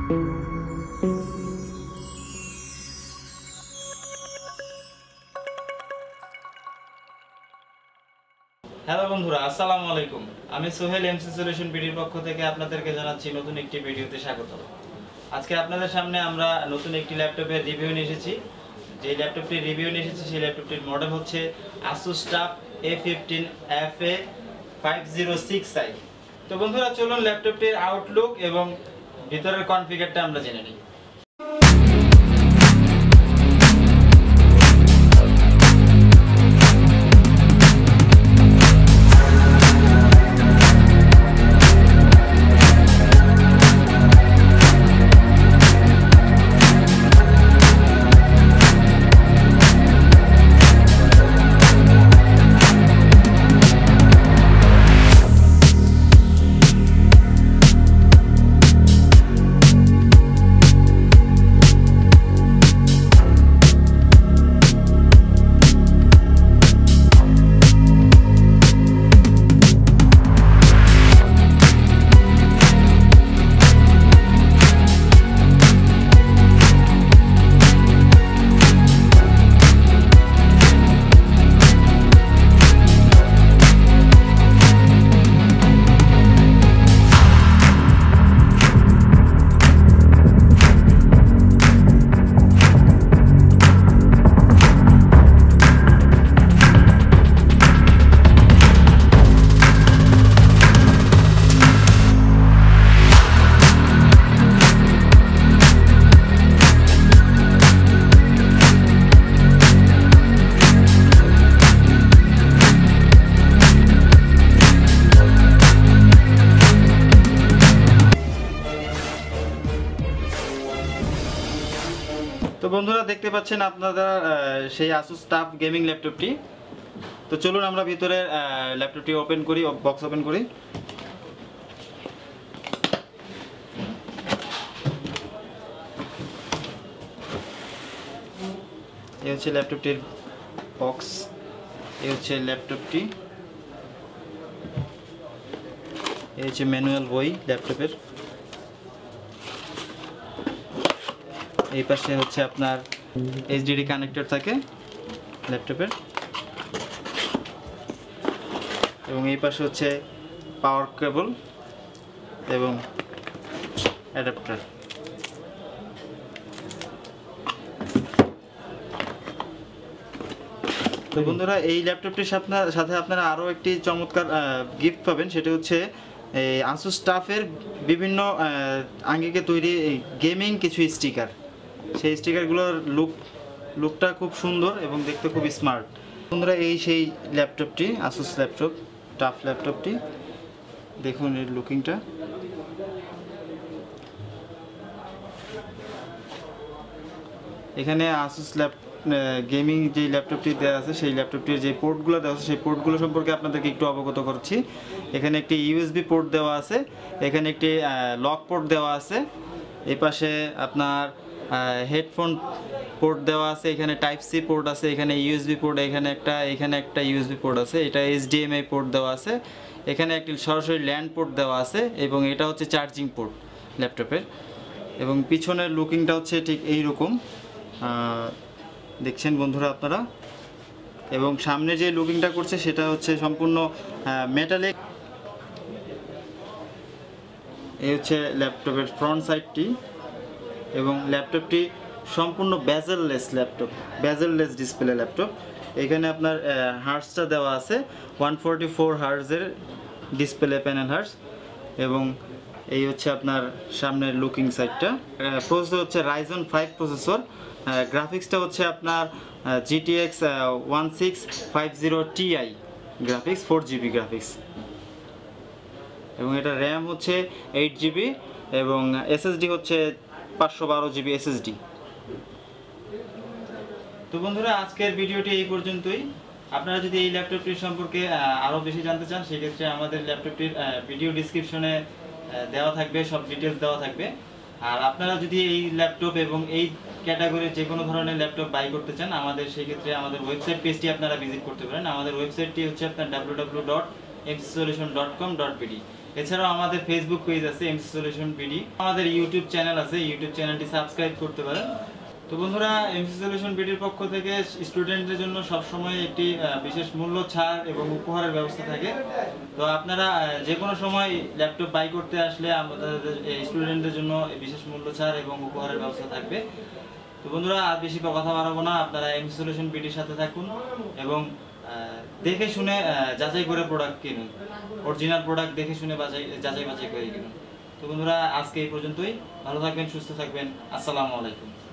Hello বন্ধুরা, আসসালামু আলাইকুম। আমি সোহেল এমসি সলিউশন বিডির পক্ষ থেকে আপনাদেরকে জানাচ্ছি নতুন একটি ভিডিওতে স্বাগত। আজকে আপনাদের সামনে আমরা নতুন একটি ল্যাপটপের রিভিউ নিয়ে এসেছি। যে ল্যাপটপটির রিভিউ নিয়ে এসেছি সেই ল্যাপটপটির মডেল হচ্ছে Asus Tuf A15 FA506I। তো বন্ধুরা, চলুন ল্যাপটপটির আউটলুক এবং ভিতরের কনফিগারটা আমরা জেনে নিই। তো বন্ধুরা, দেখতে পাচ্ছেন আপনারা সেই Asus Tuf গেমিং ল্যাপটপটি। তো চলুন আমরা ভিতরে ল্যাপটপটি ওপেন করি, বক্স ওপেন করি। এই হচ্ছে ল্যাপটপটির বক্স, এই হচ্ছে ল্যাপটপটি, এই হচ্ছে ম্যানুয়াল বই ল্যাপটপের। এই পাশে হচ্ছে আপনার এইচডিডি কানেক্টর থাকে ল্যাপটপের, এবং এই পাশে হচ্ছে পাওয়ার কেবল এবং অ্যাডাপ্টার। তো বন্ধুরা, এই ল্যাপটপটির সাথে আপনারা আরও একটি চমৎকার গিফট পাবেন। সেটা হচ্ছে এই Asus Tuf এর বিভিন্ন আঙ্গিকে তৈরি গেমিং কিছু স্টিকার। সেই স্টিকারগুলোর লুকটা খুব সুন্দর এবং দেখতে খুব স্মার্ট। বন্ধুরা, এই সেই ল্যাপটপটি, Asus Tuf ল্যাপটপটি, দেখুন এর লুকিংটা। এখানে Asus গেমিং যে ল্যাপটপটি দেওয়া আছে, সেই ল্যাপটপটির যে পোর্টগুলো দেওয়া আছে, সেই পোর্টগুলো সম্পর্কে আপনাদেরকে একটু অবগত করছি। এখানে একটি ইউএসবি পোর্ট দেওয়া আছে, এখানে একটি লক পোর্ট দেওয়া আছে, এই পাশে আপনার হেডফোন পোর্ট দেওয়া আছে, এখানে টাইপ সি পোর্ট আছে, এখানে ইউএসবি পোর্ট, এখানে একটা ইউএসবি পোর্ট আছে, এটা এইচডিএমআই পোর্ট দেওয়া আছে, এখানে একটি সরাসরি ল্যান্ড পোর্ট দেওয়া আছে, এবং এটা হচ্ছে চার্জিং পোর্ট ল্যাপটপের। এবং পিছনের লুকিংটা হচ্ছে ঠিক এই রকম দেখছেন বন্ধুরা আপনারা। এবং সামনে যে লুকিংটা করছে সেটা হচ্ছে সম্পূর্ণ মেটালিক। এই হচ্ছে ল্যাপটপের ফ্রন্ট সাইডটি, এবং ল্যাপটপটি সম্পূর্ণ বেজেললেস ডিসপ্লে ল্যাপটপ। এখানে আপনার হার্টসটা দেওয়া আছে 144 হার্টজের ডিসপ্লে প্যানেল হার্টস। এবং এই হচ্ছে আপনার সামনের লুকিং সাইডটা। প্রসেসর হচ্ছে Ryzen 5 প্রসেসর। গ্রাফিক্সটা হচ্ছে আপনার GTX 1650 Ti graphics, 4GB graphics. এবং এটা র্যাম হচ্ছে 8GB এবং SSD হচ্ছে 512GB SSD। তো বন্ধুরা, আজকের ভিডিওটি এই পর্যন্তই। আপনারা যদি এই ল্যাপটপটির সম্পর্কে আরও বেশি জানতে চান, সেক্ষেত্রে আমাদের ল্যাপটপটির ভিডিও ডিসক্রিপশনে দেওয়া থাকবে, সব ডিটেলস দেওয়া থাকবে। আর আপনারা যদি এই ল্যাপটপ এবং এই ক্যাটাগরির যে কোনো ধরনের ল্যাপটপ বাই করতে চান, আমাদের সেই ক্ষেত্রে আমাদের ওয়েবসাইট পেজটি আপনারা ভিজিট করতে পারেন। আমাদের ওয়েবসাইটটি হচ্ছে আপনার www.mcsolution.com.bd। এছাড়াও আমাদের ফেসবুক পেজ আছে এমসি সলিউশন বিডি, আমাদের ইউটিউব চ্যানেল আছে, ইউটিউব চ্যানেলটি সাবস্ক্রাইব করতে পারেন। তো বন্ধুরা, এমসি সলিউশন বিডির পক্ষ থেকে স্টুডেন্টদের জন্য সবসময় একটি বিশেষ মূল্য ছাড় এবং উপহারের ব্যবস্থা থাকে। তো আপনারা যে কোনো সময় ল্যাপটপ বাই করতে আসলে আমাদের স্টুডেন্টদের জন্য বিশেষ মূল্য ছাড় এবং উপহারের ব্যবস্থা থাকবে। তো বন্ধুরা, আর বেশি কথা বাড়াবো না, আপনারা এমসি সলিউশন বিডির সাথে থাকুন এবং দেখে শুনে যাচাই করে প্রোডাক্ট কিনুন। অরিজিনাল প্রোডাক্ট দেখে শুনে যাচাই বাছাই করে কিনুন। তো বন্ধুরা, আজকে এই পর্যন্তই। ভালো থাকবেন, সুস্থ থাকবেন। আসসালামু আলাইকুম।